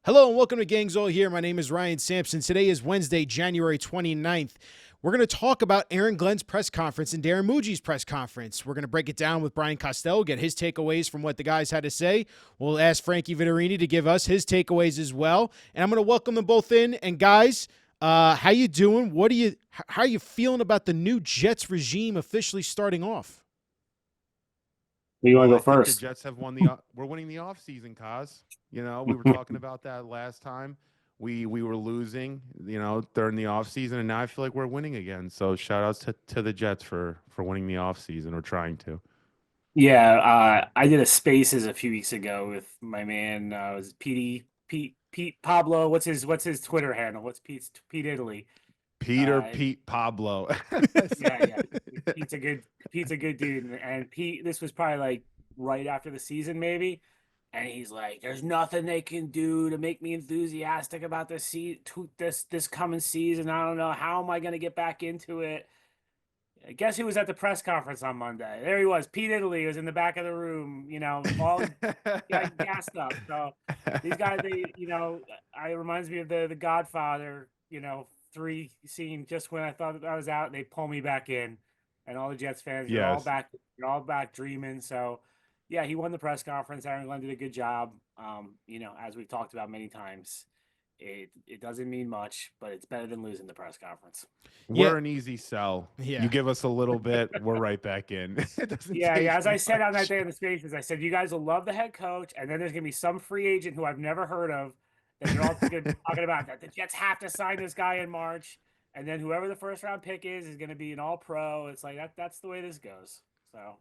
Hello and welcome to Gangs All Here. My name is Ryan Sampson. Today is Wednesday, January 29th. We're going to talk about Aaron Glenn's press conference and Darren Mougey's press conference. We're going to break it down with Brian Costello, get his takeaways from what the guys had to say. We'll ask Frankie Vittorini to give us his takeaways as well. And I'm going to welcome them both in. And guys, how you doing? How are you feeling about the new Jets regime officially starting off? Who you want to Well, go I think the first? Jets have won the. We're winning the offseason, Cos. We were talking about that last time. We were losing, during the offseason, and now I feel like we're winning again. So shout outs to the Jets for winning the offseason or trying to. Yeah, I did a Spaces a few weeks ago with my man. Was Pete Pablo? What's his Twitter handle? What's Pete Italy? Peter Uh, Pete Pablo. yeah. Pete's a good dude, and Pete. This was probably like right after the season, maybe. And he's like, "There's nothing they can do to make me enthusiastic about this coming season. I don't know how am I going to get back into it." I guess he was at the press conference on Monday. There he was. Pete Italy was in the back of the room, all gassed up. So these guys, it reminds me of the Godfather, three scene. Just when I thought I was out, they pull me back in, and all the Jets fans, Yes. they're all back dreaming. So, yeah, he won the press conference. Aaron Glenn did a good job. As we've talked about many times, it doesn't mean much, but it's better than losing the press conference. Yeah, We're an easy sell. You yeah. give us a little bit, we're right back in. It doesn't Yeah. take As I said on that much. day in the Spaces, I said you guys will love the head coach, and then there's gonna be some free agent who I've never heard of that they're all gonna be talking about that the Jets have to sign this guy in March, and then whoever the first round pick is gonna be an all pro. It's like that's the way this goes. So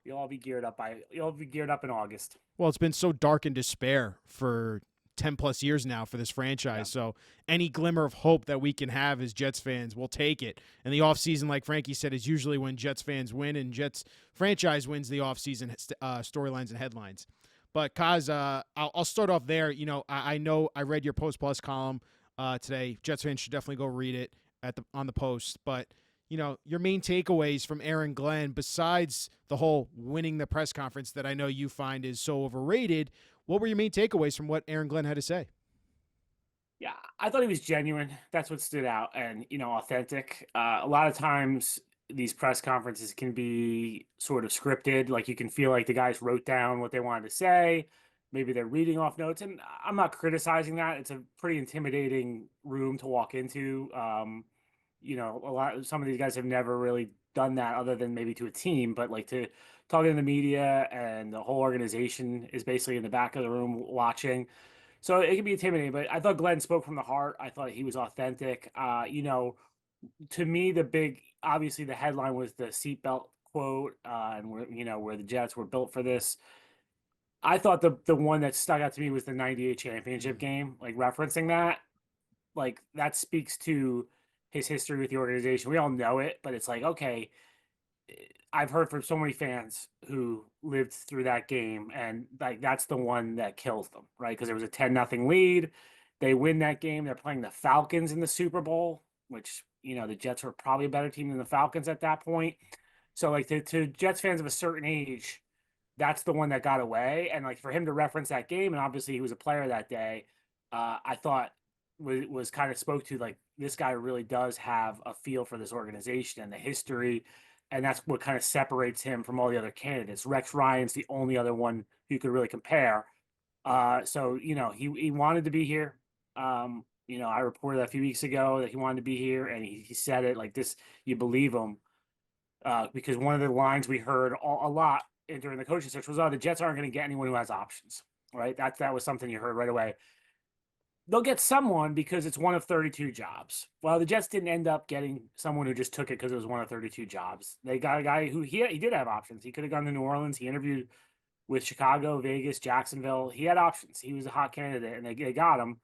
you'll all be geared up in August. Well, it's been so dark and despair for 10 plus years now for this Yeah. franchise. So any glimmer of hope that we can have as Jets fans, we'll take it. And the offseason, like Frankie said, is usually when Jets fans win and Jets franchise wins the offseason storylines and headlines. But Kaz, I'll start off there. I know I read your Post Plus column today. Jets fans should definitely go read it on the post. But your main takeaways from Aaron Glenn, besides the whole winning the press conference that I know you find is so overrated, what were your main takeaways from what Aaron Glenn had to say? Yeah, I thought he was genuine. That's what stood out, and authentic. A lot of times, these press conferences can be sort of scripted. Like you can feel like the guys wrote down what they wanted to say. Maybe they're reading off notes, and I'm not criticizing that. It's a pretty intimidating room to walk into. Some of these guys have never really done that, other than maybe to a team, but like to talking to the media and the whole organization is basically in the back of the room watching. So it can be intimidating, but I thought Glenn spoke from the heart. I thought he was authentic. To me, obviously the headline was the seatbelt quote, and where the Jets were built for this. I thought the one that stuck out to me was the '98 championship game, like referencing that. Like that speaks to his history with the organization. We all know it, but it's like, okay, I've heard from so many fans who lived through that game, and like that's the one that kills them, right? Because there was a 10-0 lead. They win that game. They're playing the Falcons in the Super Bowl, which the Jets were probably a better team than the Falcons at that point. So like to Jets fans of a certain age, that's the one that got away. And like for him to reference that game, and obviously he was a player that day, I thought was kind of spoke to like this guy really does have a feel for this organization and the history, and that's what kind of separates him from all the other candidates. Rex Ryan's the only other one you could really compare. So he wanted to be here. I reported a few weeks ago that he wanted to be here, and he said it like this. You believe him, because one of the lines we heard a lot during the coaching search was, "Oh, the Jets aren't going to get anyone who has options." Right? That was something you heard right away. They'll get someone because it's one of 32 jobs. Well, the Jets didn't end up getting someone who just took it because it was one of 32 jobs. They got a guy who he did have options. He could have gone to New Orleans. He interviewed with Chicago, Vegas, Jacksonville. He had options. He was a hot candidate, and they got him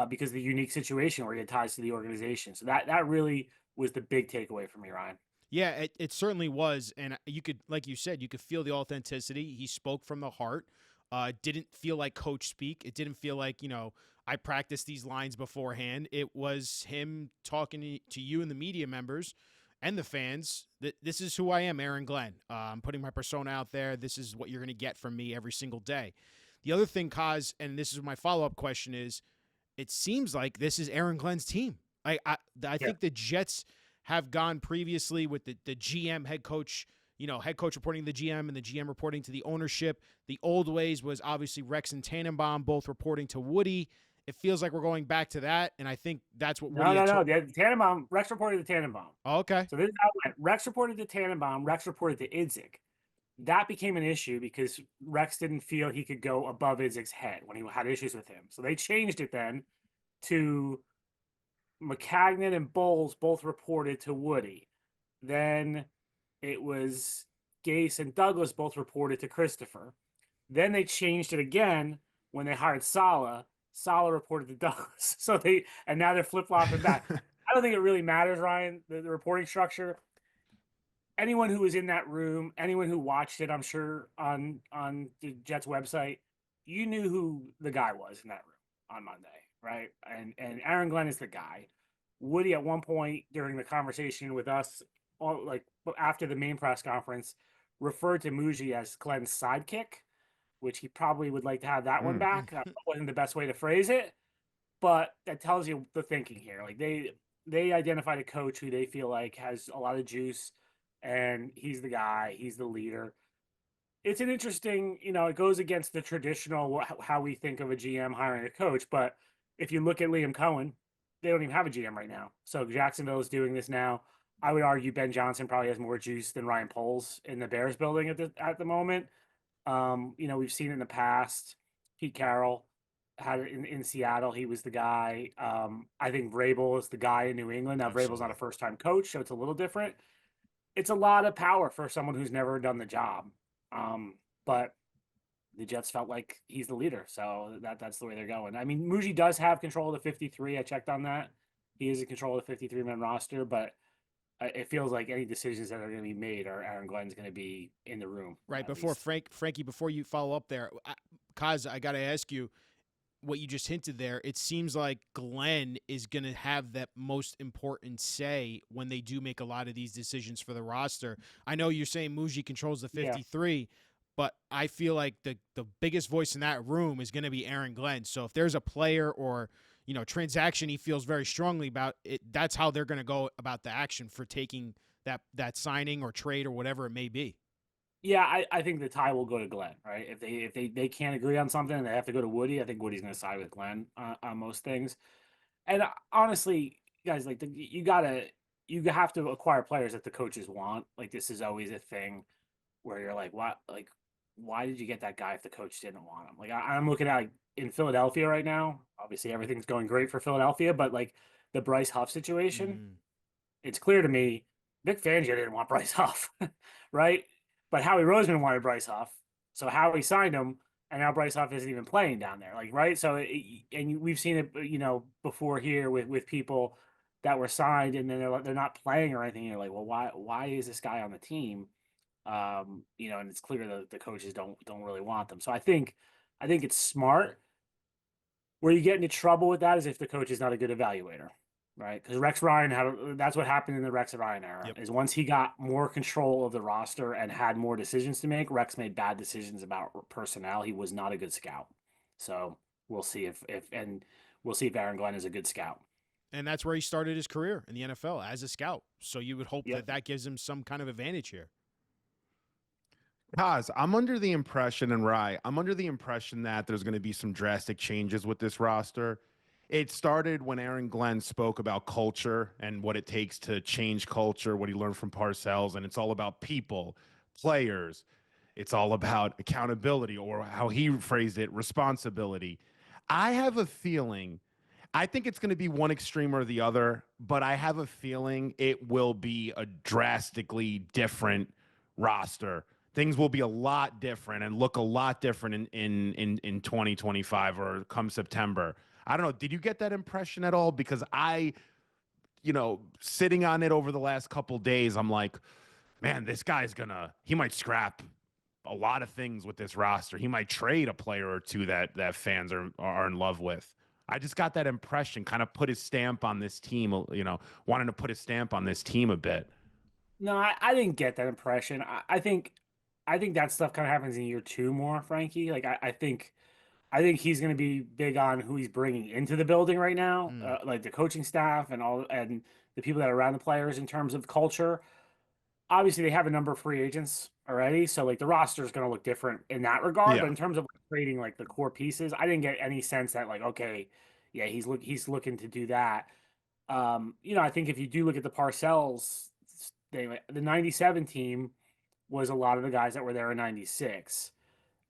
because of the unique situation where he had ties to the organization. So that really was the big takeaway for me, Ryan. Yeah, it certainly was. And you could, like you said, you could feel the authenticity. He spoke from the heart. Didn't feel like coach speak. It didn't feel like, I practiced these lines beforehand. It was him talking to you and the media members and the fans. This is who I am, Aaron Glenn. I'm putting my persona out there. This is what you're going to get from me every single day. The other thing, Kaz, and this is my follow-up question is, it seems like this is Aaron Glenn's team. I think the Jets have gone previously with the GM head coach, head coach reporting to the GM and the GM reporting to the ownership. The old ways was obviously Rex and Tannenbaum both reporting to Woody. It feels like we're going back to that, and I think that's what Woody No. Tannenbaum, Rex reported to Tannenbaum. Oh, okay. So this is how it went. Rex reported to Tannenbaum. Rex reported to Idzik. That became an issue because Rex didn't feel he could go above Idzik's head when he had issues with him. So they changed it then to McCagnon and Bowles both reported to Woody. Then it was Gase and Douglas both reported to Christopher. Then they changed it again when they hired Saleh. Saleh reported to Douglas. And now they're flip-flopping back. I don't think it really matters, Ryan, the reporting structure. Anyone who was in that room, anyone who watched it, I'm sure on the Jets website, you knew who the guy was in that room on Monday, right? And Aaron Glenn is the guy. Woody at one point during the conversation with us, after the main press conference, referred to Mougey as Glenn's sidekick, which he probably would like to have that one back. That wasn't the best way to phrase it, but that tells you the thinking here. Like they identified a coach who they feel like has a lot of juice, and he's the guy, he's the leader. It's an interesting, it goes against the traditional how we think of a GM hiring a coach. But if you look at Liam Cohen, they don't even have a GM right now. So Jacksonville is doing this now. I would argue Ben Johnson probably has more juice than Ryan Poles in the Bears building at the moment. We've seen it in the past. Pete Carroll had it in Seattle. He was the guy. I think Vrabel is the guy in New England. Now, Vrabel's not a first-time coach, so it's a little different. It's a lot of power for someone who's never done the job. But the Jets felt like he's the leader, so that's the way they're going. I mean, Mougey does have control of the 53. I checked on that. He is in control of the 53-man roster, but it feels like any decisions that are going to be made or Aaron Glenn's going to be in the room. Right. Before Frankie, before you follow up there, Kaz, I got to ask you what you just hinted there. It seems like Glenn is going to have that most important say when they do make a lot of these decisions for the roster. I know you're saying Mougey controls the 53, but I feel like the biggest voice in that room is going to be Aaron Glenn. So if there's a player or transaction he feels very strongly about it, that's how they're going to go about the action for taking that signing or trade or whatever it may be. Yeah, I think the tie will go to Glenn, right? If they can't agree on something and they have to go to Woody, I think Woody's going to side with Glenn on most things. And honestly, guys, like you have to acquire players that the coaches want. Like this is always a thing where you're like, what? Like, why did you get that guy if the coach didn't want him? Like I'm looking at in Philadelphia right now. Obviously, everything's going great for Philadelphia, but like the Bryce Huff situation, it's clear to me Vic Fangio didn't want Bryce Huff, right? But Howie Roseman wanted Bryce Huff, so Howie signed him, and now Bryce Huff isn't even playing down there. Like, right? So, and we've seen it, before here with people that were signed and then they're not playing or anything. You're like, well, why is this guy on the team? And it's clear that the coaches don't really want them. So I think it's smart. Where you get into trouble with that is if the coach is not a good evaluator. Right, because Rex Ryan that's what happened in the Rex Ryan era. Is once he got more control of the roster and had more decisions to make, Rex made bad decisions about personnel. He was not a good scout. So we'll see if Aaron Glenn is a good scout. And that's where he started his career in the NFL as a scout. So you would hope that gives him some kind of advantage here. Kaz, I'm under the impression that there's going to be some drastic changes with this roster. It started when Aaron Glenn spoke about culture and what it takes to change culture, what he learned from Parcells, and it's all about people, players. It's all about accountability, or how he phrased it, responsibility. I have a feeling, I think it's going to be one extreme or the other, but I have a feeling it will be a drastically different roster. Things will be a lot different and look a lot different in 2025 or come September. I don't know. Did you get that impression at all? Because sitting on it over the last couple days, I'm like, man, this guy's he might scrap a lot of things with this roster. He might trade a player or two that fans are in love with. I just got that impression, kind of put his stamp on this team, wanting to put his stamp on this team a bit. No, I didn't get that impression. I think that stuff kind of happens in year two more, Frankie. Like I think I think he's going to be big on who he's bringing into the building right now, Mm. like the coaching staff and the people that are around the players in terms of culture. Obviously, they have a number of free agents already, so like the roster is going to look different in that regard. But Yeah. in terms of trading like the core pieces, I didn't get any sense that like okay, yeah, he's looking to do that. I think if you do look at the Parcells, the '97 team was a lot of the guys that were there in '96.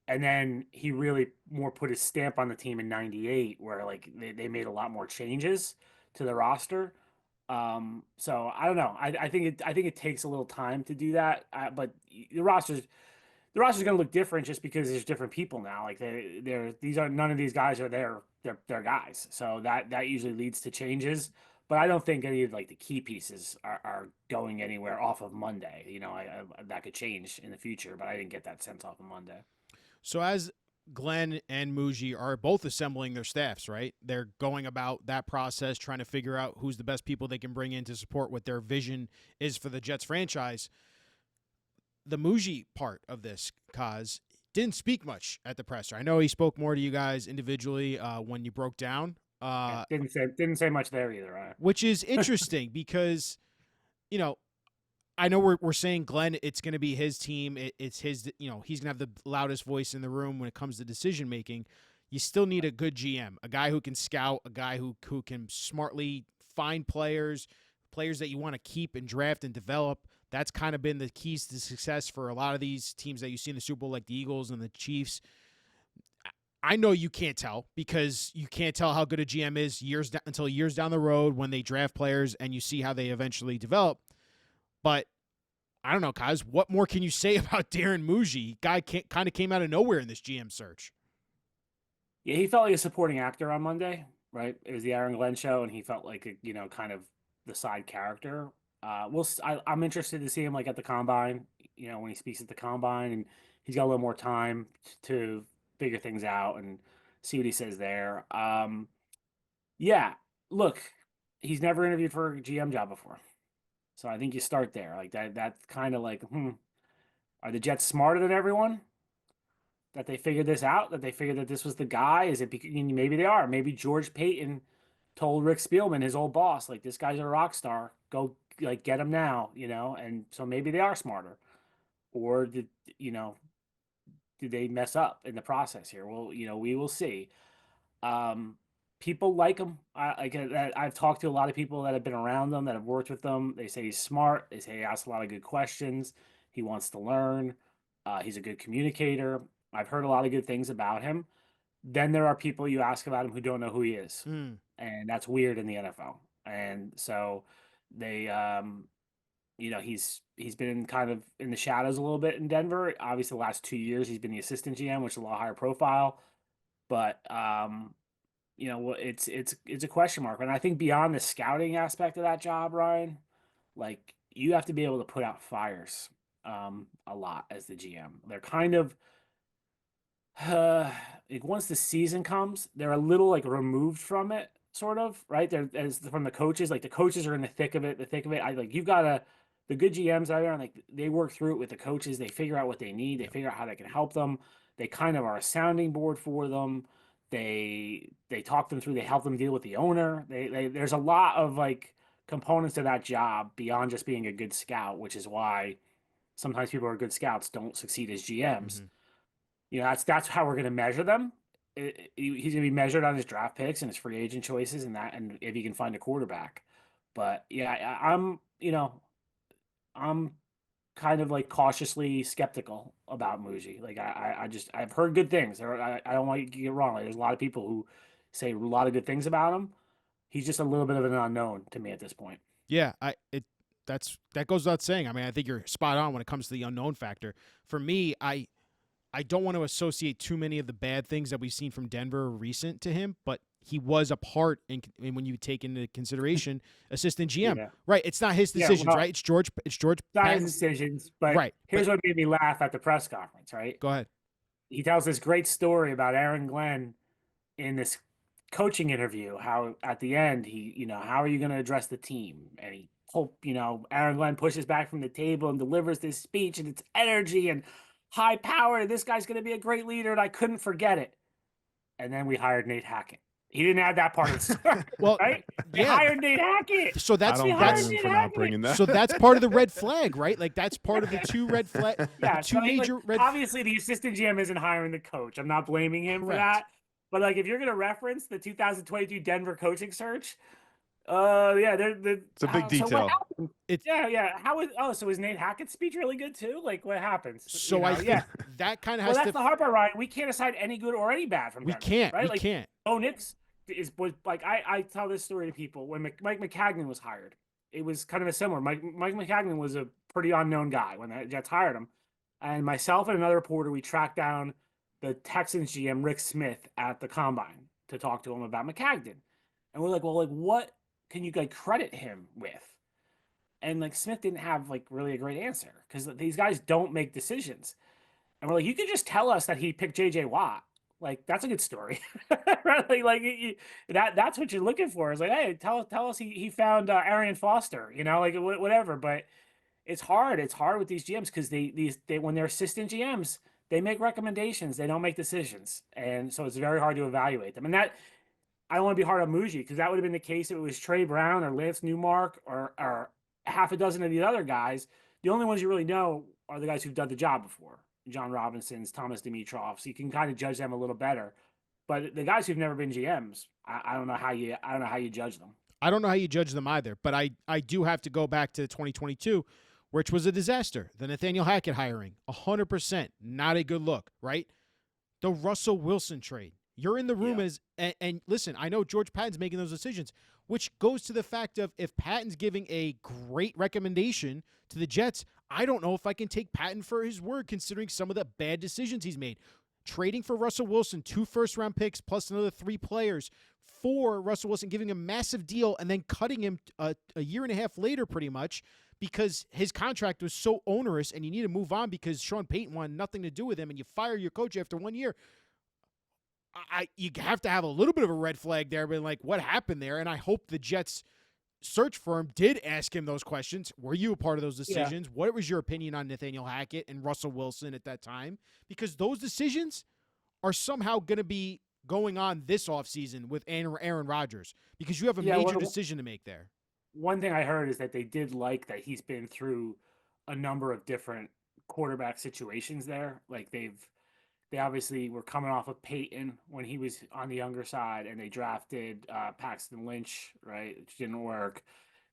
And then he really more put his stamp on the team in '98, where like they made a lot more changes to the roster. So I don't know. I think it takes a little time to do that. But the roster's going to look different just because there's different people now. Like these are none of these guys are they're guys. So that usually leads to changes. But I don't think any of like the key pieces are going anywhere off of Monday. That could change in the future, but I didn't get that sense off of Monday. So as Glenn and Mougey are both assembling their staffs, right? They're going about that process, trying to figure out who's the best people they can bring in to support what their vision is for the Jets franchise. The Mougey part of this, Kaz, didn't speak much at the presser. I know he spoke more to you guys individually when you broke down. Didn't say much there either. Right? Which is interesting because, you know, I know we're saying Glenn, it's going to be his team. It's his, he's going to have the loudest voice in the room when it comes to decision making. You still need a good GM, a guy who can scout, a guy who can smartly find players that you want to keep and draft and develop. That's kind of been the keys to success for a lot of these teams that you see in the Super Bowl, like the Eagles and the Chiefs. I know you can't tell because you can't tell how good a GM is until years down the road when they draft players and you see how they eventually develop. But I don't know, guys. What more can you say about Darren Mougey? Guy kind of came out of nowhere in this GM search. Yeah, he felt like a supporting actor on Monday, right? It was the Aaron Glenn show, and he felt like kind of the side character. I'm interested to see him like at the combine. When he speaks at the combine, and he's got a little more time to figure things out and see what he says there. Yeah, look, he's never interviewed for a GM job before. So I think you start there. Like that's kind of like, are the Jets smarter than everyone? That they figured this out? That they figured that this was the guy? Is it maybe they are? Maybe George Payton told Rick Spielman, his old boss, like this guy's a rock star. Go like get him now, And so maybe they are smarter, or did they mess up in the process here? Well, we will see. Um, People like him. I've talked to a lot of people that have been around them, that have worked with them. They say he's smart. They say he asks a lot of good questions. He wants to learn. He's a good communicator. I've heard a lot of good things about him. Then there are people you ask about him who don't know who he is, and that's weird in the NFL. And so they, he's been kind of in the shadows a little bit in Denver. Obviously, the last 2 years he's been the assistant GM, which is a lot higher profile. But it's a question mark. And I think beyond the scouting aspect of that job, Ryan, like you have to be able to put out fires a lot as the GM. They're kind of like once the season comes, they're a little like removed from it, sort of, right? They're as from the coaches, like the coaches are in the thick of it, I like you've got to the good GMs out there, and like they work through it with the coaches, they figure out what they need, they figure out how they can help them. They kind of are a sounding board for them. They talk them through, they help them deal with the owner. There's a lot of like components to that job beyond just being a good scout, which is why sometimes people who are good scouts don't succeed as GMs. That's how we're going to measure them. He's going to be measured on his draft picks and his free agent choices, and if he can find a quarterback. But yeah, I'm kind of like cautiously skeptical about Mougey. Like I've heard good things. I don't want you to get wrong. Like, there's a lot of people who say a lot of good things about him. He's just a little bit of an unknown to me at this point. Yeah, that goes without saying. I mean, I think you're spot on when it comes to the unknown factor. For me, I don't want to associate too many of the bad things that we've seen from Denver recent to him, but he was a part in when you take into consideration assistant GM. Yeah. Right. It's not his decisions, right? It's George Not his Patton's decisions, but right. Here's what made me laugh at the press conference, right? Go ahead. He tells this great story about Aaron Glenn in this coaching interview, how at the end how are you going to address the team? And Aaron Glenn pushes back from the table and delivers this speech, and it's energy and high power. And this guy's going to be a great leader, and I couldn't forget it. and then we hired Nate Hackett. He didn't add that part of the story, Well, right? They yeah. hired Nate Hackett. So I that's don't hired blame that's him Nate for not Hackett. bringing that. so that's part of the red flag, right? Like that's part of the two red flag, the Yeah, two so major red. obviously the assistant GM isn't hiring the coach. I'm not blaming him for Correct. that. But like, if you're gonna reference the 2022 Denver coaching search, yeah, It's a big so what detail. happened? It's Yeah. So is Nate Hackett's speech really good too? Like, what happens? so I think Yeah. that kind of Well, has that's to. the hard part, Ryan. We can't decide any good or any bad from We Denver, can't. right? We Like, can't. Bo Nix was like I tell this story to people when Mike McCagnon was hired. It was kind of a similar. Mike McCagnon was a pretty unknown guy when the Jets hired him, and myself and another reporter we tracked down the Texans GM Rick Smith at the combine to talk to him about McCagnon, and we're like, well, like what can you like credit him with? And like Smith didn't have like really a great answer because these guys don't make decisions. And we're like, you could just tell us that he picked JJ Watt. Like, that's a good story. Right? That's what you're looking for. Is like, hey, tell us he found Arian Foster, like whatever. But it's hard. It's hard with these GMs because they when they're assistant GMs, they make recommendations. They don't make decisions. And so it's very hard to evaluate them. And that I don't want to be hard on Mougey because that would have been the case if it was Trey Brown or Lance Newmark or half a dozen of the other guys. The only ones you really know are the guys who've done the job before. John Robinson's, Thomas Dimitroff. So you can kind of judge them a little better. But the guys who've never been GMs, I don't know how you judge them. I don't know how you judge them either, but I do have to go back to 2022, which was a disaster. The Nathaniel Hackett hiring, 100% not a good look, right? The Russell Wilson trade. You're in the room and listen, I know George Patton's making those decisions, which goes to the fact of if Patton's giving a great recommendation to the Jets, I don't know if I can take Patton for his word considering some of the bad decisions he's made. Trading for Russell Wilson, 2 first-round picks plus another 3 players for Russell Wilson, giving him a massive deal and then cutting him a year and a half later pretty much because his contract was so onerous and you need to move on because Sean Payton wanted nothing to do with him and you fire your coach after 1 year. You have to have a little bit of a red flag there, but like what happened there? And I hope the Jets search firm did ask him those questions. Were you a part of those decisions? Yeah. What was your opinion on Nathaniel Hackett and Russell Wilson at that time? Because those decisions are somehow going to be going on this offseason with Aaron Rodgers because you have a major decision to make there. One thing I heard is that they did like that he's been through a number of different quarterback situations there. Like they obviously were coming off of Peyton when he was on the younger side, and they drafted Paxton Lynch, right? Which didn't work.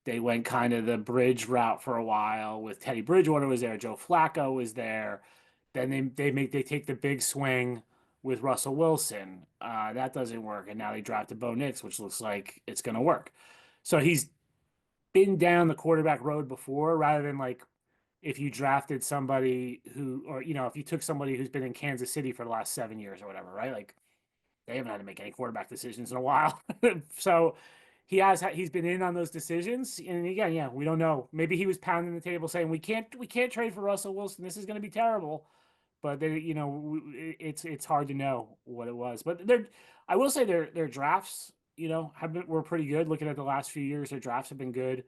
They went kind of the bridge route for a while with Teddy Bridgewater was there, Joe Flacco was there. Then they take the big swing with Russell Wilson. That doesn't work, and now they drafted Bo Nix, which looks like it's going to work. So he's been down the quarterback road before, rather than like if you drafted somebody who, or, if you took somebody who's been in Kansas City for the last 7 years or whatever, right? Like they haven't had to make any quarterback decisions in a while. So he's been in on those decisions. And again, yeah, we don't know. Maybe he was pounding the table saying, we can't trade for Russell Wilson. This is going to be terrible. But it's hard to know what it was, but I will say their drafts, were pretty good. Looking at the last few years, their drafts have been good.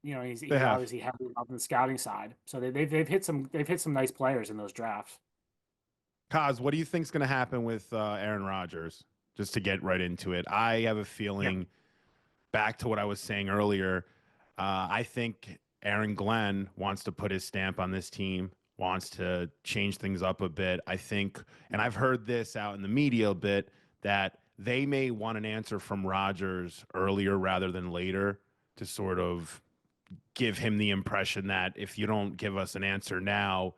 He's obviously heavily involved in the scouting side, so they've hit some nice players in those drafts. Kaz, what do you think is going to happen with Aaron Rodgers? Just to get right into it, I have a feeling. Back to what I was saying earlier, I think Aaron Glenn wants to put his stamp on this team, wants to change things up a bit. I think, and I've heard this out in the media a bit, that they may want an answer from Rodgers earlier rather than later to sort of give him the impression that if you don't give us an answer now,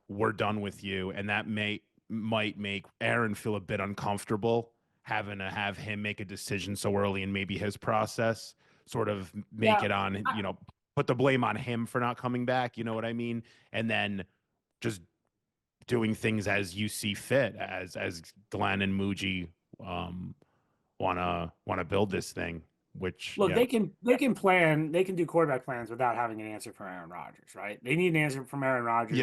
we're done with you. And that might make Aaron feel a bit uncomfortable having to have him make a decision so early in maybe his process, sort of make it on, put the blame on him for not coming back. You know what I mean? And then just doing things as you see fit, as Glenn and Mougey want to build this thing. Which look, they can plan, they can do quarterback plans without having an answer from Aaron Rodgers, right? They need an answer from Aaron Rodgers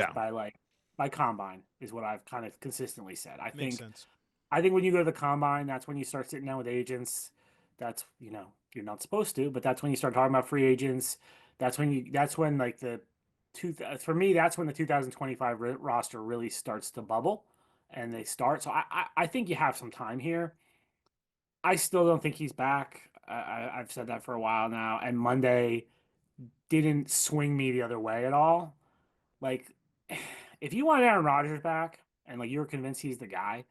by combine is what I've kind of consistently said. Makes sense. I think when you go to the combine, that's when you start sitting down with agents. That's you're not supposed to, but that's when you start talking about free agents. That's when like for me, that's when the 2025 roster really starts to bubble, and they start. So I think you have some time here. I still don't think he's back. I've said that for a while now. And Monday didn't swing me the other way at all. Like, if you want Aaron Rodgers back and like you're convinced he's the guy,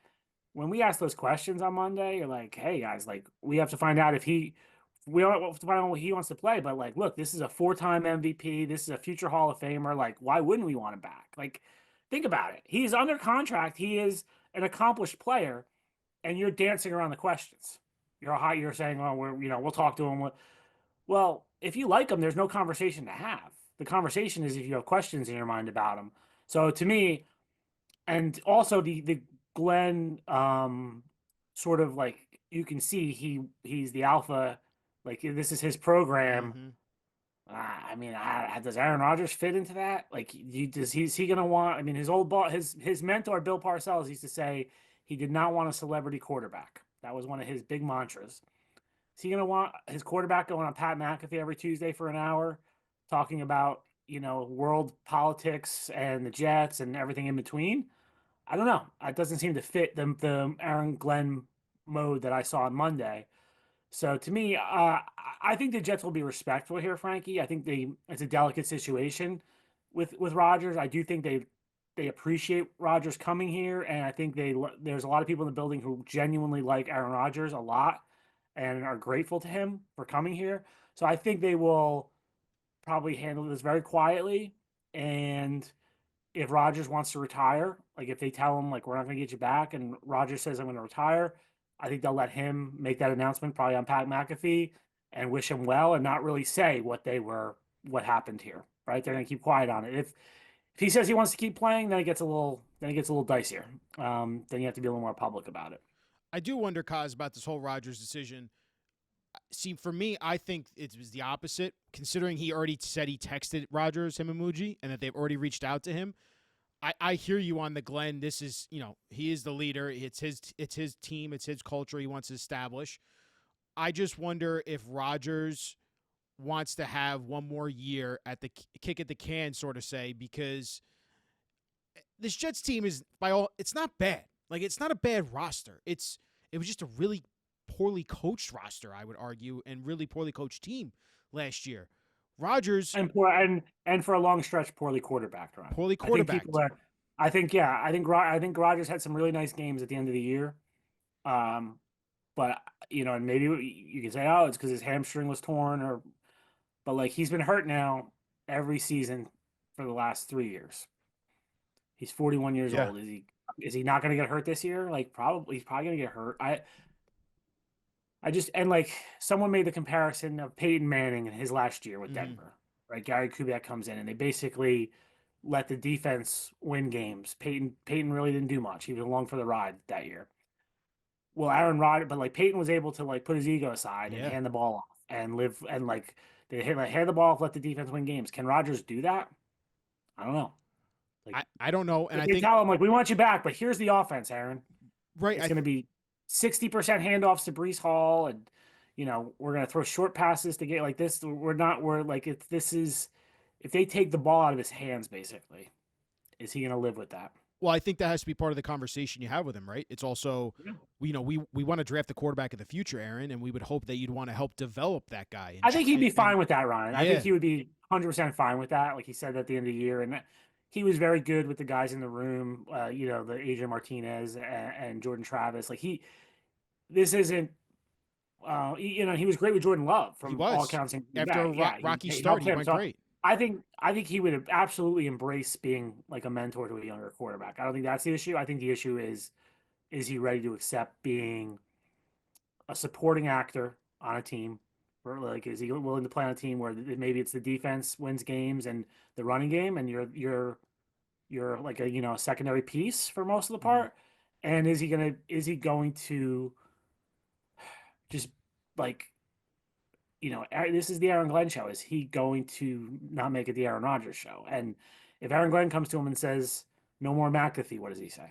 when we ask those questions on Monday, you're like, hey guys, like we have to find out if we don't have to find out what he wants to play. But like, look, this is a 4-time MVP. This is a future Hall of Famer. Like, why wouldn't we want him back? Like, think about it. He's under contract. He is an accomplished player, and you're dancing around the questions. You're saying, well, we'll talk to him. Well, if you like him, there's no conversation to have. The conversation is if you have questions in your mind about him. So to me, and also the Glenn sort of like you can see he's the alpha, like this is his program. Mhm. I mean, does Aaron Rodgers fit into that? Like, is he gonna want? I mean, his old boss, his mentor Bill Parcells used to say he did not want a celebrity quarterback. That was one of his big mantras. Is he gonna want his quarterback going on Pat McAfee every Tuesday for an hour, talking about world politics and the Jets and everything in between? I don't know. It doesn't seem to fit the Aaron Glenn mode that I saw on Monday. So to me, I think the Jets will be respectful here, Frankie. I think it's a delicate situation with Rodgers. I do think they appreciate Rodgers coming here, and I think there's a lot of people in the building who genuinely like Aaron Rodgers a lot and are grateful to him for coming here. So I think they will probably handle this very quietly. And if Rodgers wants to retire, like if they tell him like we're not going to get you back, and Rodgers says I'm going to retire, I think they'll let him make that announcement probably on Pat McAfee and wish him well, and not really say what happened here. Right? They're going to keep quiet on it. If he says he wants to keep playing, then it gets a little dicier. Then you have to be a little more public about it. I do wonder, Kaz, about this whole Rodgers decision. See, for me, I think it was the opposite, considering he already said he texted Rodgers, him and Mougey, and that they've already reached out to him. I hear you on the Glenn. This is, he is the leader. It's his team. It's his culture he wants to establish. I just wonder if Rodgers wants to have one more year at the kick at the can, sort of say, because this Jets team is it's not bad. Like, it's not a bad roster. It was just a really poorly coached roster, I would argue, and really poorly coached team last year. Rodgers and for a long stretch, poorly quarterbacked. Right? Poorly quarterbacked. I think Rodgers had some really nice games at the end of the year. But and maybe you can say, oh, it's because his hamstring was torn, but like he's been hurt now every season for the last 3 years. He's 41 years old. Is he not going to get hurt this year? Like he's probably going to get hurt. And like someone made the comparison of Peyton Manning in his last year with Denver, right? Gary Kubiak comes in and they basically let the defense win games. Peyton really didn't do much. He was along for the ride that year. Well, Aaron Rodgers, but like Peyton was able to like put his ego aside and hand the ball off and live and like they hand the ball off, let the defense win games. Can Rodgers do that? I don't know. Like, I don't know, and I think tell him like we want you back, but here's the offense, Aaron. Right, it's going to be 60% handoffs to Breece Hall, and we're going to throw short passes to get like this. If they take the ball out of his hands, basically, is he going to live with that? Well, I think that has to be part of the conversation you have with him, right? It's also, we want to draft the quarterback of the future, Aaron, and we would hope that you'd want to help develop that guy. I think he'd be fine with that, Ryan. I think he would be 100% fine with that, like he said at the end of the year. And he was very good with the guys in the room, the Adrian Martinez and Jordan Travis. Like this isn't, he was great with Jordan Love from all accounts. After Rocky started, he went great. I think he would have absolutely embraced being like a mentor to a younger quarterback. I don't think that's the issue. I think the issue is he ready to accept being a supporting actor on a team? Or like, is he willing to play on a team where maybe it's the defense wins games and the running game, and you're like a secondary piece for most of the part? And is he going to just like, this is the Aaron Glenn show. Is he going to not make it the Aaron Rodgers show? And if Aaron Glenn comes to him and says, no more McAfee, what does he say?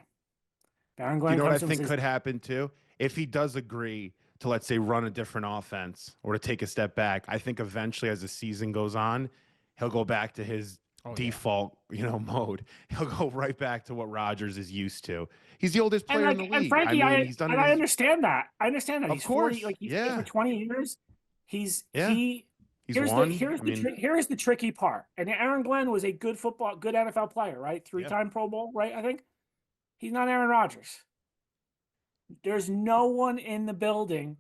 If Aaron Glenn what I think could happen too? If he does agree to, let's say, run a different offense or to take a step back, I think eventually as the season goes on, he'll go back to his Oh, yeah. default, mode, he'll go right back to what Rodgers is used to. He's the oldest And player in the and league. I Frankie, mean, he's done it I his, understand that. I understand that. of He's 40, course. like he's played for Yeah. 20 years. He's Yeah. he He's won. I mean, here is the tricky part. And Aaron Glenn was a good NFL player, right? Yeah. 3-time Pro Bowl, right? I think. He's not Aaron Rodgers. There's no one in the building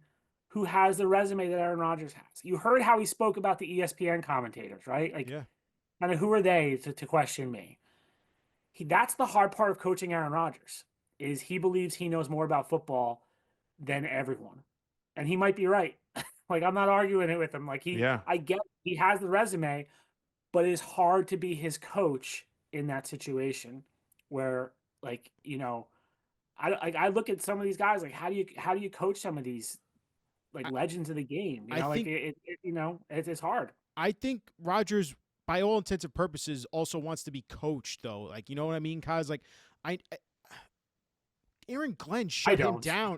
who has the resume that Aaron Rodgers has. You heard how he spoke about the ESPN commentators, right? Like, Yeah. kind of who are they to question me? That's the hard part of coaching Aaron Rodgers is he believes he knows more about football than everyone. And he might be right. Like, I'm not arguing it with him. Like, yeah. I get he has the resume, but it's hard to be his coach in that situation where, like, I look at some of these guys, like, how do you coach some of these like I, legends of the game? I Like think it's hard. I think Rodgers, by all intents and purposes, also wants to be coached, though. Like, you know what I mean, Kaz? Like, Aaron Glenn shut him down.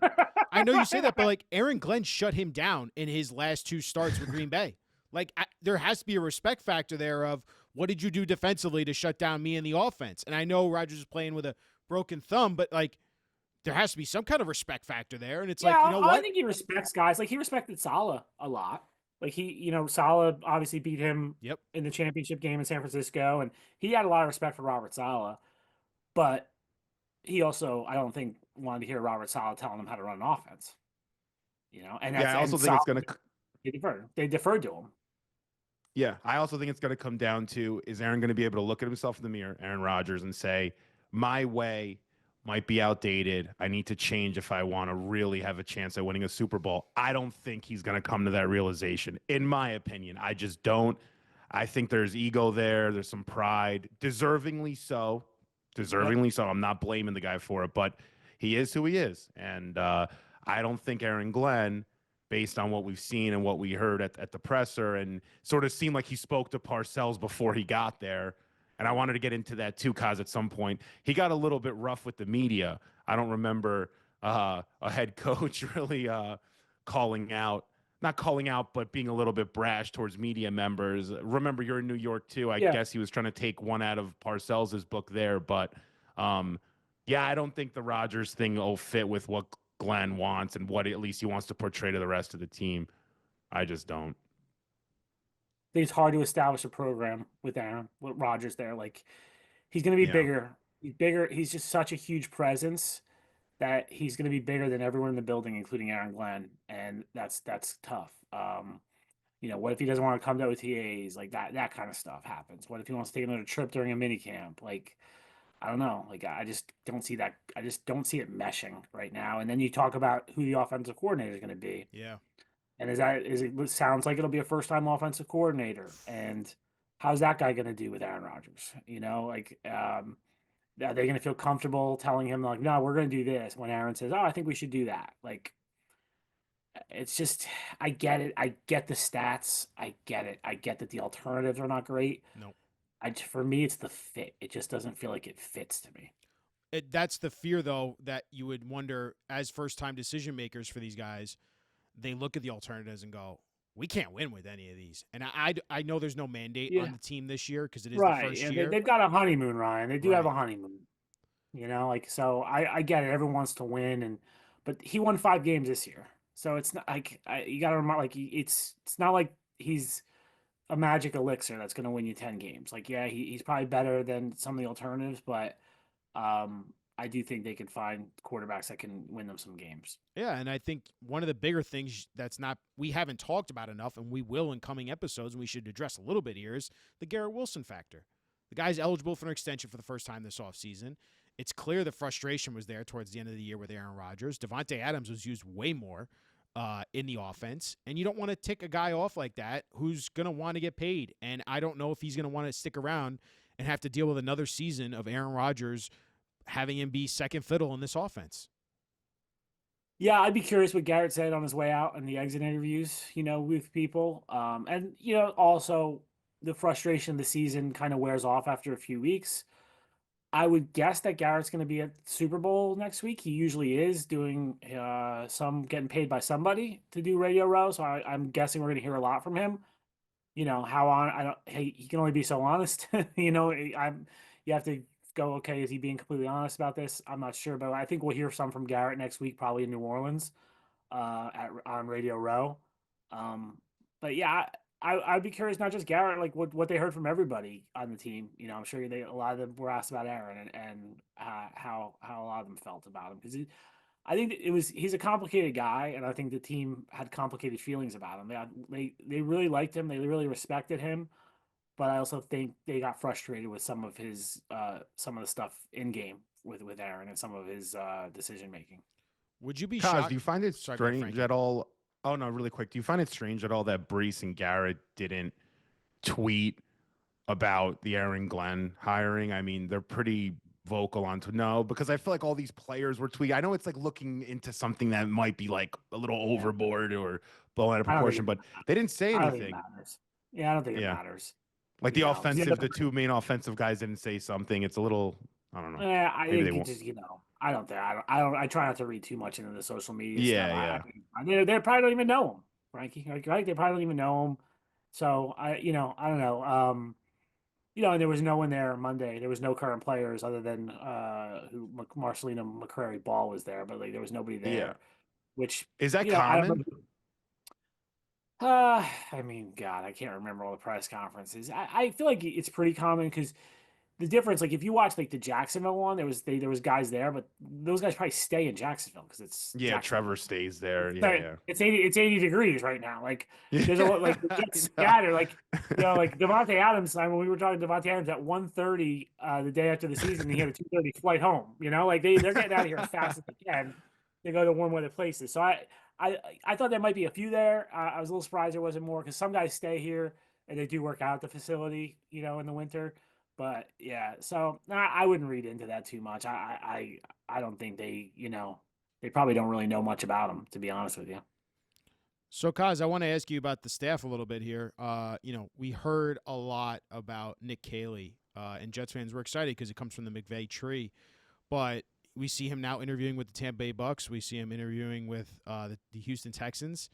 I know you say that, but like Aaron Glenn shut him down in his last 2 starts with Green Bay. Like, there has to be a respect factor there of what did you do defensively to shut down me in the offense? And I know Rodgers is playing with a broken thumb, but like there has to be some kind of respect factor there. And it's like, you know what? I think he respects guys. Like, he respected Saleh a lot. Like, Saleh obviously beat him in the championship game in San Francisco, and he had a lot of respect for Robert Saleh. But he also, I don't think, wanted to hear Robert Saleh telling him how to run an offense. And I also think it's going to. They deferred to him. Yeah, I also think it's going to come down to, is Aaron going to be able to look at himself in the mirror, Aaron Rodgers, and say, my way might be outdated. I need to change if I want to really have a chance at winning a Super Bowl. I don't think he's going to come to that realization, in my opinion. I just don't. I think there's ego there. There's some pride, deservingly so. I'm not blaming the guy for it, but he is who he is. And I don't think Aaron Glenn, based on what we've seen and what we heard at the presser, and sort of seemed like he spoke to Parcells before he got there. And I wanted to get into that too, Kaz, at some point. He got a little bit rough with the media. I don't remember a head coach really not calling out, but being a little bit brash towards media members. Remember, you're in New York too. I guess he was trying to take one out of Parcells' book there. But I don't think the Rodgers thing will fit with what Glenn wants and what at least he wants to portray to the rest of the team. I just don't. I think it's hard to establish a program with Rodgers there. Like, he's going to be bigger. He's bigger. He's just such a huge presence that he's going to be bigger than everyone in the building, including Aaron Glenn, and that's tough. What if he doesn't want to come to OTAs? Like, that kind of stuff happens. What if he wants to take another trip during a mini camp? Like, I don't know. Like, I just don't see that. I just don't see it meshing right now. And then you talk about who the offensive coordinator is going to be. Yeah. And it sounds like it'll be a first-time offensive coordinator. And how's that guy going to do with Aaron Rodgers? Are they going to feel comfortable telling him, like, no, we're going to do this, when Aaron says, oh, I think we should do that? Like, it's just, I get it. I get the stats. I get it. I get that the alternatives are not great. No. For me, it's the fit. It just doesn't feel like it fits to me. That's the fear, though, that you would wonder as first-time decision makers for these guys. They look at the alternatives and go, we can't win with any of these. And I know there's no mandate on the team this year because it is the first year. They've got a honeymoon, Ryan. They do have a honeymoon. So I get it. Everyone wants to win, but he won 5 games this year. So it's not like you got to remember, like, it's not like he's a magic elixir that's going to win you 10 games. Like, yeah, he's probably better than some of the alternatives, but I do think they could find quarterbacks that can win them some games. Yeah, and I think one of the bigger things we haven't talked about enough, and we will in coming episodes, and we should address a little bit here, is the Garrett Wilson factor. The guy's eligible for an extension for the first time this offseason. It's clear the frustration was there towards the end of the year with Aaron Rodgers. Devontae Adams was used way more in the offense, and you don't want to tick a guy off like that who's going to want to get paid. And I don't know if he's going to want to stick around and have to deal with another season of Aaron Rodgers having him be second fiddle in this offense. Yeah, I'd be curious what Garrett said on his way out in the exit interviews, with people. And also the frustration of the season kind of wears off after a few weeks. I would guess that Garrett's going to be at Super Bowl next week. He usually is doing getting paid by somebody to do Radio Row. So I'm guessing we're going to hear a lot from him. how on I don't. Hey, he can only be so honest. I'm. You have to go. Okay, is he being completely honest about this? I'm not sure, but I think we'll hear some from Garrett next week, probably in New Orleans, on Radio Row. Um, but yeah, I'd be curious, not just Garrett, like what they heard from everybody on the team. I'm sure a lot of them were asked about Aaron and how a lot of them felt about him because I think he's a complicated guy, and I think the team had complicated feelings about him. They really liked him, they really respected him, but I also think they got frustrated with some of the stuff in game with Aaron and some of his decision making. Would you be Kaz, shocked? do you find it Sorry, go ahead, strange Frankie. at all? Oh no, really quick. Do you find it strange at all that Brees and Garrett didn't tweet about the Aaron Glenn hiring? I mean, they're pretty vocal on no, because I feel like all these players were tweeting. I know it's like looking into something that might be like a little overboard or blown out of I don't think proportion, but they didn't say I don't think it anything. matters. Yeah, I don't think it Yeah. matters. Like the Because two main offensive guys didn't say something. It's a little, I don't know. I Maybe they think it won't. just I don't think I try not to read too much into the social media stuff. Yeah, They probably don't even know him, Frankie. Right? They probably don't even know him. So I don't know. And there was no one there Monday. There was no current players other than who Marcelino McCrary Ball was there, but like there was nobody yeah. there. Which Is that I don't common? know. I mean, God, I can't remember all the press conferences. I feel like it's pretty common because the difference, like if you watch like the Jacksonville one, there was guys there, but those guys probably stay in Jacksonville because it's Yeah, Jacksonville. Trevor stays there. It's, Yeah, it's 80 degrees right now. Like yeah. there's a lot like it I gets know. scattered. Like like Devontae Adams. When we were talking to Devontae Adams at 1:30 the day after the season, he had a 2:30 flight home. Like they're getting out of here as fast as they can. They go to warm weather places. So I thought there might be a few there. I was a little surprised there wasn't more because some guys stay here and they do work out at the facility, in the winter. But yeah, so I wouldn't read into that too much. I don't think they probably don't really know much about him, to be honest with you. So, Kaz, I want to ask you about the staff a little bit here. We heard a lot about Nick Caley, and Jets fans were excited because it comes from the McVay tree. But we see him now interviewing with the Tampa Bay Bucks. We see him interviewing with the Houston Texans.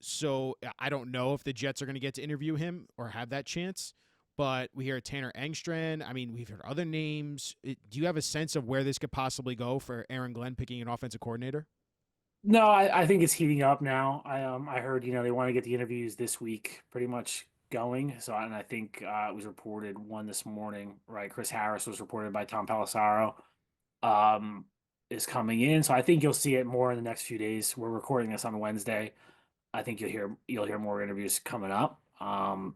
So I don't know if the Jets are going to get to interview him or have that chance. But we hear Tanner Engstrand. I mean, we've heard other names. Do you have a sense of where this could possibly go for Aaron Glenn picking an offensive coordinator? No, I think it's heating up now. I heard they want to get the interviews this week pretty much going. So and I think it was reported one this morning, right? Chris Harris was reported by Tom Pelissaro. Is coming in. So I think you'll see it more in the next few days. We're recording this on Wednesday. I think you'll hear more interviews coming up.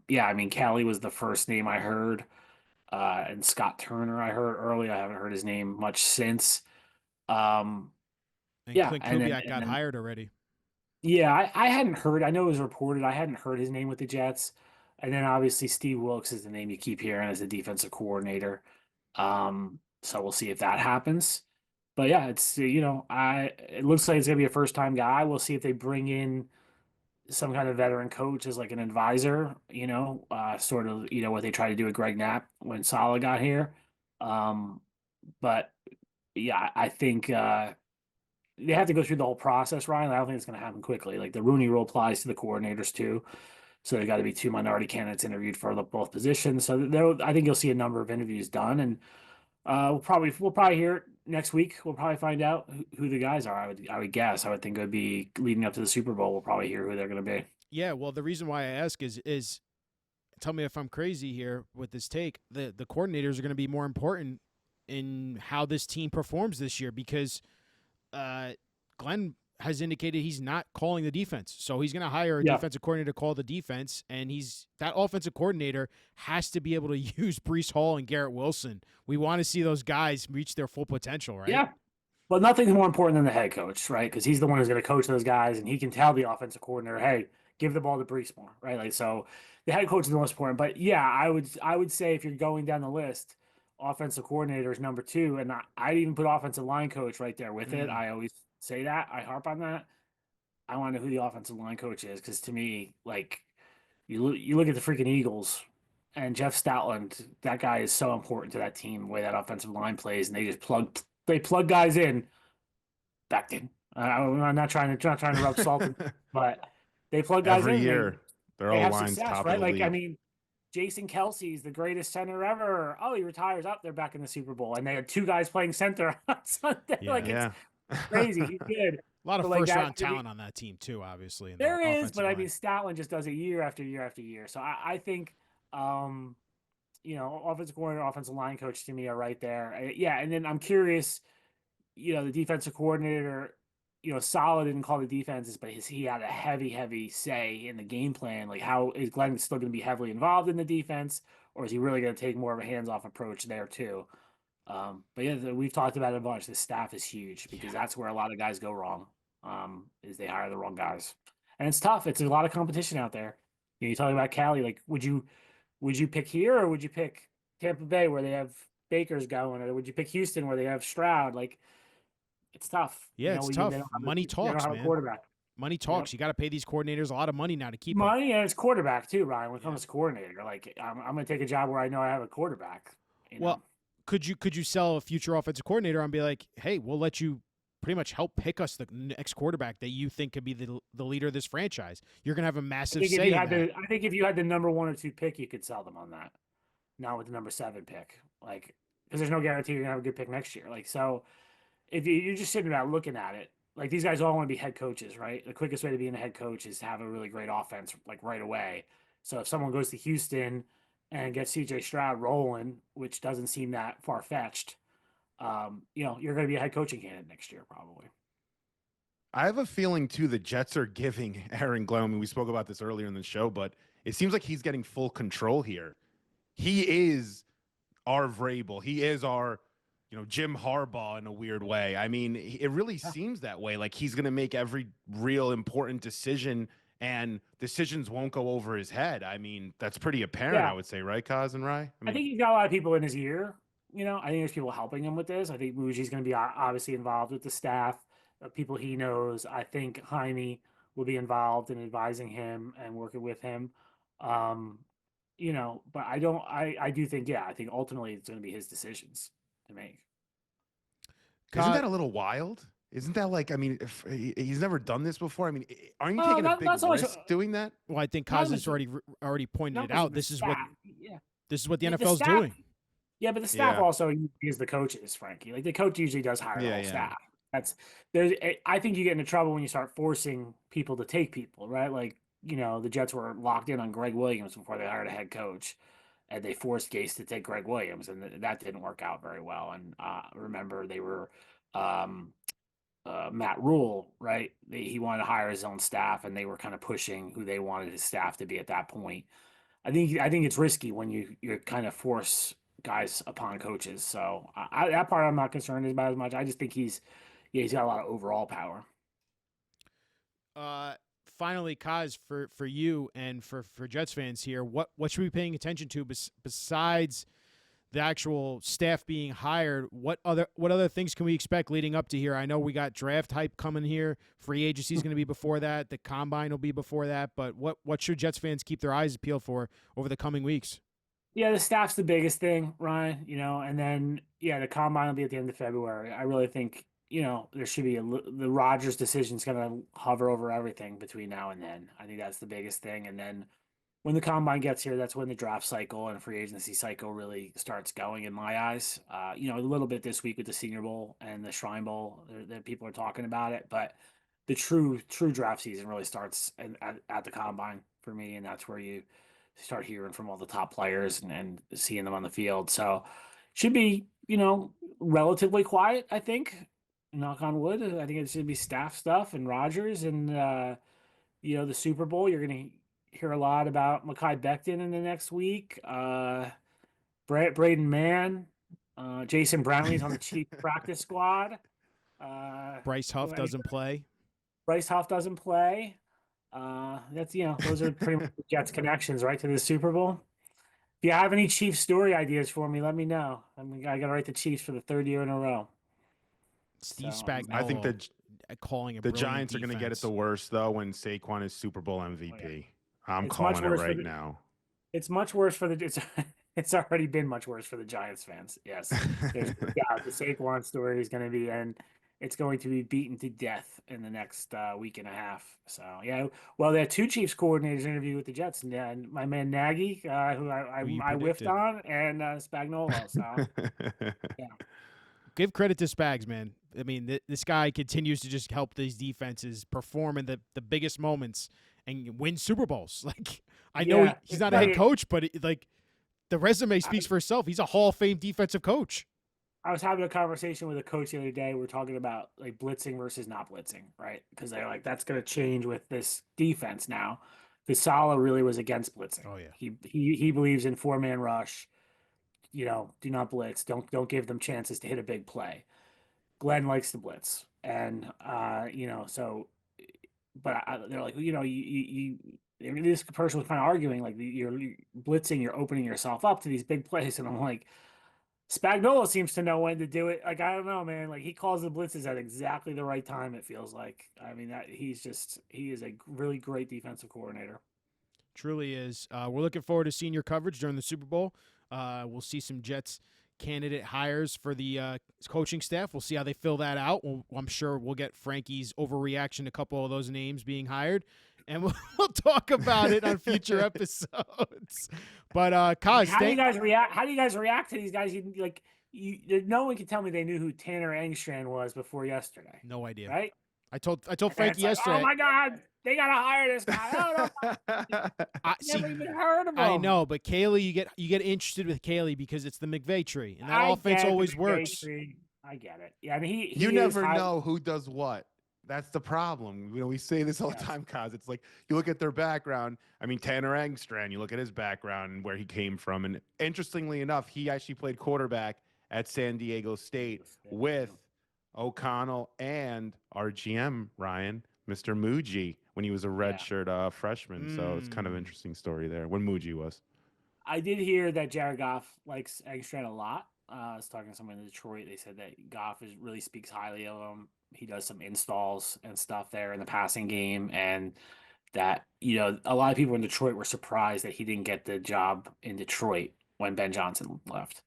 Yeah, I mean Callie was the first name I heard, and Scott Turner I heard early. I haven't heard his name much since. Um, And yeah, Clint and then, Kubiak and got then hired already. yeah, I hadn't heard. I know it was reported. I hadn't heard his name with the Jets, and then obviously Steve Wilkes is the name you keep hearing as the defensive coordinator. So we'll see if that happens. But yeah, it's it looks like it's gonna be a first time guy. We'll see if they bring in some kind of veteran coach as like an advisor, sort of, what they tried to do with Greg Knapp when Saleh got here. Um, but yeah, I think they have to go through the whole process, Ryan. I don't think it's going to happen quickly. Like the Rooney Rule applies to the coordinators too. So there got to be two minority candidates interviewed for both positions. So I think you'll see a number of interviews done, and we'll probably hear it next week. We'll probably find out who the guys are. I would guess. I would think it would be leading up to the Super Bowl. We'll probably hear who they're going to be. Yeah, well, the reason why I ask is tell me if I'm crazy here with this take. The coordinators are going to be more important in how this team performs this year because Glenn has indicated he's not calling the defense. So he's going to hire a defensive coordinator to call the defense, and that offensive coordinator has to be able to use Breece Hall and Garrett Wilson. We want to see those guys reach their full potential, right? Yeah. But nothing's more important than the head coach, right? Because he's the one who's going to coach those guys, and he can tell the offensive coordinator, "Hey, give the ball to Breece more," right? Like so, the head coach is the most important. But yeah, I would say if you're going down the list, offensive coordinator is number two, and I'd even put offensive line coach right there with it. I always say that. I harp on that. I want to know who the offensive line coach is because to me, like you look at the freaking Eagles and Jeff Stoutland, that guy is so important to that team, the way that offensive line plays, and they plug guys in back then. I'm not trying to rub salt in, but they plug guys Every in. year. Their they O have line's success, top of right? the Like, I league. mean, Jason Kelsey's the greatest center ever. Oh, he retires. Up, they're back in the Super Bowl, and they had two guys playing center on Sunday. Yeah. Like, it's Yeah. crazy. He's good. A lot of So like first that, round talent on that team too, obviously, in the there is, offensive but I line. mean, Stoutland just does it year after year after year. So I think, offensive coordinator, offensive line coach to me are right there. Yeah, and then I'm curious, the defensive coordinator, Solid didn't call the defenses, but he had a heavy say in the game plan. Like, how is Glenn still going to be heavily involved in the defense, or is he really going to take more of a hands-off approach there too? But yeah, we've talked about it a bunch. The staff is huge because that's where a lot of guys go wrong. Is they hire the wrong guys, and it's tough. It's a lot of competition out there. You talk about Cali. Like, would you pick here, or would you pick Tampa Bay where they have Bakers going, or would you pick Houston where they have Stroud? Like, it's tough. Yeah, it's tough. They don't have Money they don't talks, have a man. quarterback. Money talks. Yep. You got to pay these coordinators a lot of money now to keep them. Money, and it's quarterback too, Ryan. When it Yeah. comes to coordinator, like, I'm going to take a job where I know I have a quarterback. Well, could you sell a future offensive coordinator and be like, hey, we'll let you pretty much help pick us the next quarterback that you think could be the leader of this franchise? You're gonna have a massive say in that. I think if you had the number 1 or 2 pick, you could sell them on that. Not with the number 7 pick, like, because there's no guarantee you're gonna have a good pick next year. Like, so if you're just sitting about looking at it, like, these guys all want to be head coaches, right? The quickest way to being a head coach is to have a really great offense, like, right away. So if someone goes to Houston and gets CJ Stroud rolling, which doesn't seem that far fetched, you're going to be a head coaching candidate next year, probably. I have a feeling too the Jets are giving Aaron Glenn. I mean, we spoke about this earlier in the show, but it seems like he's getting full control here. He is our Vrabel. He is our, Jim Harbaugh in a weird way. I mean, it really seems that way. Like, he's going to make every real important decision, and decisions won't go over his head. I mean, that's pretty apparent, I would say, right, Kaz and Rye? I think he's got a lot of people in his ear. I think there's people helping him with this. I think Mougey's going to be obviously involved with the staff, people he knows. I think Jaime will be involved in advising him and working with him. But I do think, I think ultimately it's going to be his decisions to make. Isn't that a little wild? Isn't that like, I mean, if he's never done this before? I mean, aren't you taking a big risk doing that? Well, I think Kaz has already pointed it out. This is what the NFL's doing. Yeah, but the staff also is the coaches, Frankie. Like, the coach usually does hire the whole staff. I think you get into trouble when you start forcing people to take people, right? Like, the Jets were locked in on Greg Williams before they hired a head coach, and they forced Gase to take Greg Williams, and that didn't work out very well. And remember, they were Matt Rule, right? He wanted to hire his own staff, and they were kind of pushing who they wanted his staff to be at that point. I think it's risky when you kind of force guys upon coaches. So that part I'm not concerned about as much. I just think he's got a lot of overall power. Finally, Kaz, for you and for Jets fans here, what should we be paying attention to besides the actual staff being hired? What other things can we expect leading up to here? I know we got draft hype coming here. Free agency is going to be before that. The combine will be before that. But what should Jets fans keep their eyes peeled for over the coming weeks? Yeah, the staff's the biggest thing, Ryan. And then the combine will be at the end of February. I really think there should be the Rodgers decision is going to hover over everything between now and then. I think that's the biggest thing. And then when the combine gets here, that's when the draft cycle and free agency cycle really starts going in my eyes. A little bit this week with the Senior Bowl and the Shrine Bowl that people are talking about it, but the true draft season really starts at the combine for me, and that's where you start hearing from all the top players and seeing them on the field. So should be relatively quiet, I think. Knock on wood. I think it should be staff stuff and Rodgers and the Super Bowl. You're going to hear a lot about Mekhi Becton in the next week. Braden Mann, Jason Brownlee's on the Chief practice squad. Bryce Huff doesn't play. Bryce Huff doesn't play. That's those are pretty much the Jets connections, right, to the Super Bowl. If you have any Chiefs story ideas for me, let me know. I got to write the Chiefs for the 3rd year in a row. Steve Spagnuolo. I think calling the Giants are going to get it the worst though when Saquon is Super Bowl MVP. Oh, yeah. I'm calling it right now. It's much worse for the. It's already been much worse for the Giants fans. Yes, there's the Saquon story is going to be, and it's going to be beaten to death in the next week and a half. So yeah, well, there are two Chiefs coordinators interview with the Jets, and my man Nagy, who Who you I whiffed predicted. on, and Spagnuolo. So yeah, Give credit to Spags, man. I mean, this guy continues to just help these defenses perform in the biggest moments and win Super Bowls. Like, I know Yeah, he's it's not a head funny. coach, but like the resume speaks for itself. He's a Hall of Fame defensive coach. I was having a conversation with a coach the other day. We are talking about like blitzing versus not blitzing, right? Because they're like, that's going to change with this defense now. Because Saleh really was against blitzing. Oh yeah. He believes in 4-man rush. You know, do not blitz. Don't give them chances to hit a big play. Glenn likes to blitz, and you know, so. But they're like, you know, this person was kind of arguing like you're blitzing, you're opening yourself up to these big plays, and I'm like. Spagnuolo seems to know when to do it. Like I don't know, man. Like he calls the blitzes at exactly the right time. It feels like. I mean, he is a really great defensive coordinator. Truly is. We're looking forward to seeing your coverage during the Super Bowl. We'll see some Jets candidate hires for the coaching staff. We'll see how they fill that out. I'm sure we'll get Frankie's overreaction to a couple of those names being hired, and we'll talk about it on future episodes. But Kaz, How do you guys react? How do you guys react to these guys? No one can tell me they knew who Tanner Engstrand was before yesterday. No idea. Right? I told And Frankie it's like, yesterday. oh my God, they gotta hire this guy. Oh, no, never even heard of him. I know, but Kaylee, you get interested with Kaylee because it's the McVay tree, and that offense always works. I get it. Yeah, I mean, you never know who does what. That's the problem. You know, we say this all the time, Kaz. It's like you look at their background. I mean, Tanner Engstrand, you look at his background and where he came from. And interestingly enough, he actually played quarterback at San Diego State with O'Connell and our GM, Ryan, Mr. Mougey, when he was a redshirt freshman. So it's kind of an interesting story there when Mougey was. I did hear that Jared Goff likes Engstrand a lot. I was talking to someone in Detroit. They said that Goff really speaks highly of him. He does some installs and stuff there in the passing game, and that a lot of people in Detroit were surprised that he didn't get the job in Detroit when Ben Johnson left.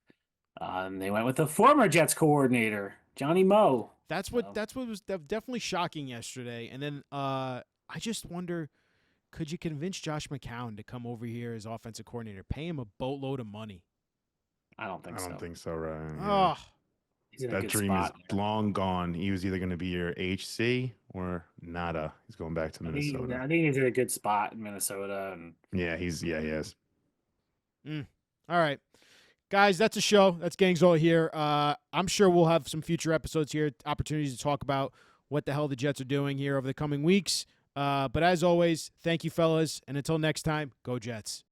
They went with the former Jets coordinator, Johnny Moe. That's what was definitely shocking yesterday. And then I just wonder, could you convince Josh McCown to come over here as offensive coordinator? Pay him a boatload of money. I don't think so. I don't think so, Ryan. Oh. He's in a that good dream spot. is long gone. He was either going to be your HC or nada. He's going back to Minnesota. I think he's in a good spot in Minnesota. And yeah, he is. All right. Guys, that's a show. That's Gangs All here. I'm sure we'll have some future episodes here, opportunities to talk about what the hell the Jets are doing here over the coming weeks. But as always, thank you, fellas. And until next time, go Jets.